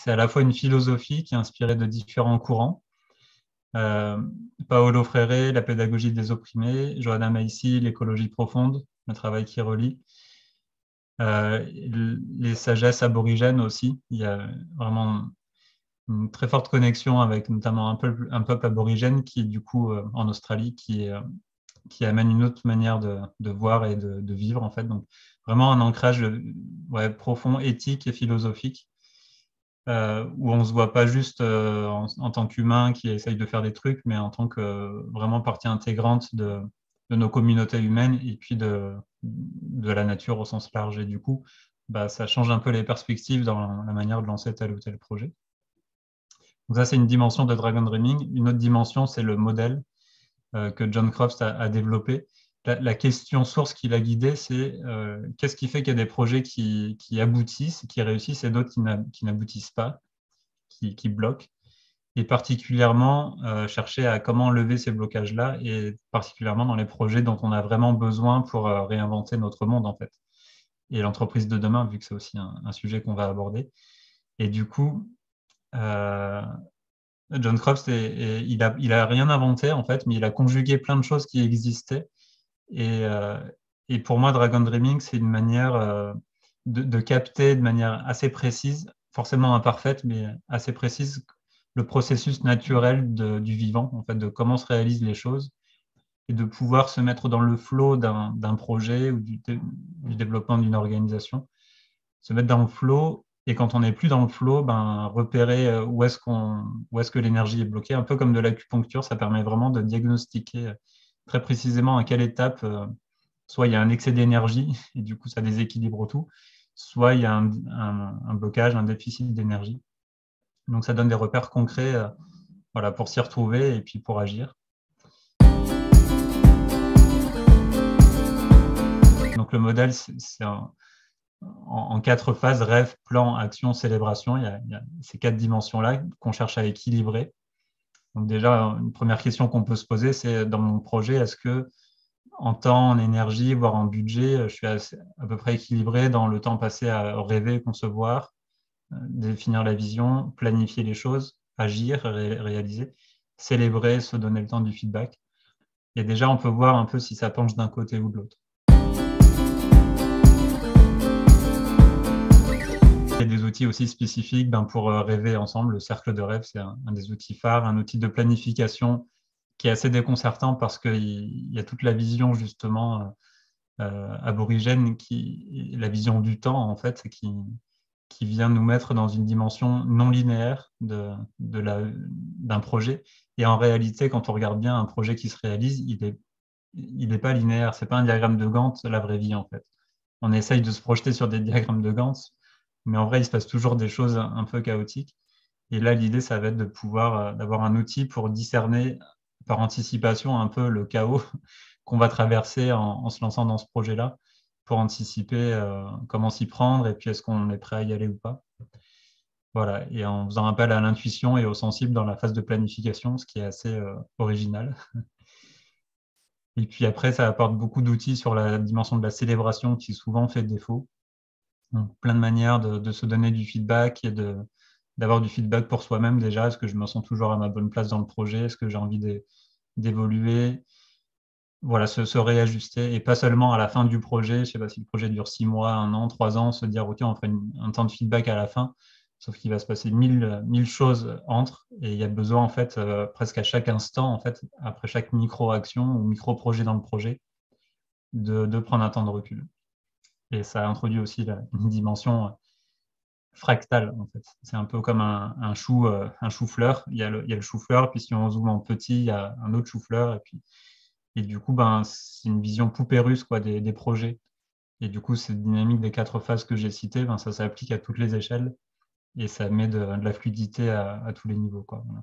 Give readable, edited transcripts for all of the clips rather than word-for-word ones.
c'est à la fois une philosophie qui est inspirée de différents courants. Euh, Paolo Freire, la pédagogie des opprimés, Johanna Macy, l'écologie profonde, le travail qui relie. Les sagesses aborigènes aussi. Il y a vraiment une très forte connexion avec notamment un peuple aborigène qui, du coup, en Australie, qui amène une autre manière de voir et de vivre, en fait. Donc, vraiment un ancrage ouais, profond, éthique et philosophique, où on ne se voit pas juste en tant qu'humain qui essaye de faire des trucs, mais en tant que vraiment partie intégrante de nos communautés humaines et puis de la nature au sens large. Et du coup, bah, ça change un peu les perspectives dans la manière de lancer tel ou tel projet. Donc ça, c'est une dimension de Dragon Dreaming. Une autre dimension, c'est le modèle que John Crofts a développé. La question source qui l'a guidé, c'est qu'est-ce qui fait qu'il y a des projets qui aboutissent, qui réussissent et d'autres qui n'aboutissent pas, qui bloquent. Et particulièrement chercher à comment lever ces blocages-là, et particulièrement dans les projets dont on a vraiment besoin pour réinventer notre monde, en fait. Et l'entreprise de demain, vu que c'est aussi un sujet qu'on va aborder. Et du coup, John Crofts, il a rien inventé en fait, mais il a conjugué plein de choses qui existaient. Et, euh, et pour moi, Dragon Dreaming, c'est une manière de capter de manière assez précise, forcément imparfaite, mais assez précise, le processus naturel du vivant, en fait, de comment se réalisent les choses, et de pouvoir se mettre dans le flow d'un projet ou du développement d'une organisation, se mettre dans le flow. Et quand on n'est plus dans le flow, ben, repérer où est-ce que l'énergie est bloquée. Un peu comme de l'acupuncture, ça permet vraiment de diagnostiquer très précisément à quelle étape, soit il y a un excès d'énergie et du coup ça déséquilibre tout, soit il y a un blocage, un déficit d'énergie. Donc ça donne des repères concrets voilà, pour s'y retrouver et puis pour agir. Donc le modèle, c'est en 4 phases, rêve, plan, action, célébration. Il y a ces 4 dimensions-là qu'on cherche à équilibrer. Donc déjà, une première question qu'on peut se poser, c'est dans mon projet, est-ce que en temps, en énergie, voire en budget, je suis à peu près équilibré dans le temps passé à rêver, concevoir, définir la vision, planifier les choses, agir, réaliser, célébrer, se donner le temps du feedback. Et déjà, on peut voir un peu si ça penche d'un côté ou de l'autre. Il y a des outils aussi spécifiques pour rêver ensemble. Le cercle de rêve, c'est un des outils phares, un outil de planification qui est assez déconcertant parce qu'il y a toute la vision justement aborigène, la vision du temps en fait, qui vient nous mettre dans une dimension non linéaire d'un projet. Et en réalité, quand on regarde bien un projet qui se réalise, il est pas linéaire. C'est pas un diagramme de Gantt, la vraie vie en fait. On essaye de se projeter sur des diagrammes de Gantt, mais en vrai, il se passe toujours des choses un peu chaotiques. Et là, l'idée, ça va être de pouvoir d'avoir un outil pour discerner par anticipation un peu le chaos qu'on va traverser en se lançant dans ce projet-là, pour anticiper comment s'y prendre et puis est-ce qu'on est prêt à y aller ou pas. Voilà, et en faisant appel à l'intuition et au sensible dans la phase de planification, ce qui est assez original. Et puis après, ça apporte beaucoup d'outils sur la dimension de la célébration qui souvent fait défaut. Donc, plein de manières de se donner du feedback et d'avoir du feedback pour soi-même déjà. Est-ce que je me sens toujours à ma bonne place dans le projet? Est-ce que j'ai envie d'évoluer? Voilà, se réajuster et pas seulement à la fin du projet. Je ne sais pas si le projet dure 6 mois, 1 an, 3 ans, se dire, OK, on fait un temps de feedback à la fin. Sauf qu'il va se passer mille choses entre et il y a besoin, en fait, presque à chaque instant, en fait, après chaque micro-action ou micro-projet dans le projet, de prendre un temps de recul. Et ça introduit aussi une dimension fractale, en fait. C'est un peu comme un chou-fleur. Il y a le chou-fleur, puis si on zoome en petit, il y a un autre chou-fleur. Et du coup, c'est une vision poupée russe quoi, des projets. Et du coup, cette dynamique des 4 phases que j'ai citées, ça s'applique à toutes les échelles et ça met de la fluidité à tous les niveaux, quoi. Voilà.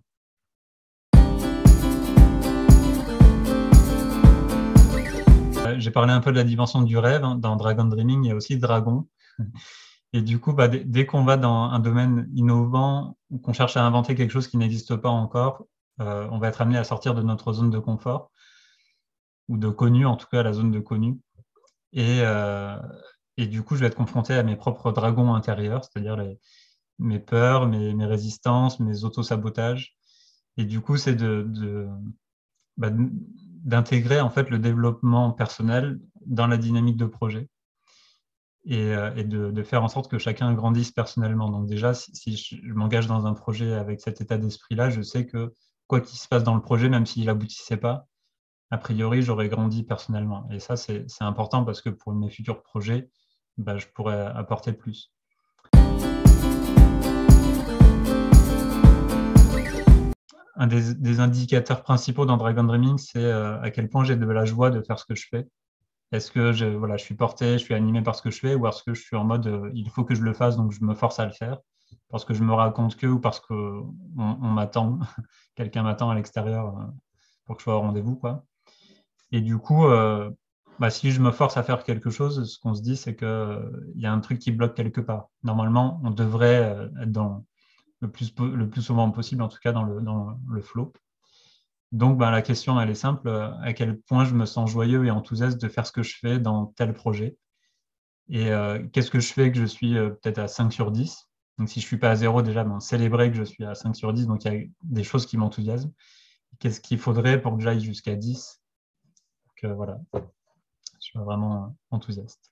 J'ai parlé un peu de la dimension du rêve. Dans Dragon Dreaming, il y a aussi Dragon. Et du coup, dès qu'on va dans un domaine innovant ou qu'on cherche à inventer quelque chose qui n'existe pas encore, on va être amené à sortir de notre zone de confort ou de connu, en tout cas la zone de connu. Et du coup, je vais être confronté à mes propres dragons intérieurs, c'est-à-dire mes peurs, mes résistances, mes autosabotages. Et du coup, c'est bah, d'intégrer en fait le développement personnel dans la dynamique de projet et de faire en sorte que chacun grandisse personnellement. Donc déjà, si je m'engage dans un projet avec cet état d'esprit-là, je sais que quoi qu'il se passe dans le projet, même s'il aboutissait pas, a priori, j'aurais grandi personnellement. Et ça, c'est important parce que pour mes futurs projets, bah, je pourrais apporter plus. Un des indicateurs principaux dans Dragon Dreaming, c'est à quel point j'ai de la joie de faire ce que je fais. Est-ce que voilà, je suis porté, je suis animé par ce que je fais, ou est-ce que je suis en mode il faut que je le fasse, donc je me force à le faire, parce que je me raconte que ou parce qu'on m'attend, quelqu'un m'attend à l'extérieur pour que je sois au rendez-vous, quoi. Et du coup, bah, si je me force à faire quelque chose, ce qu'on se dit, c'est qu'il y a un truc qui bloque quelque part. Normalement, on devrait être dans le plus souvent possible, en tout cas dans le flow. Donc, bah, la question, elle est simple. À quel point je me sens joyeux et enthousiaste de faire ce que je fais dans tel projet? Et qu'est-ce que je fais que je suis peut-être à 5 sur 10? Donc, si je ne suis pas à 0, déjà, ben, célébrer que je suis à 5 sur 10. Donc, il y a des choses qui m'enthousiasment. Qu'est-ce qu'il faudrait pour que j'aille jusqu'à 10? Donc, voilà, je suis vraiment enthousiaste.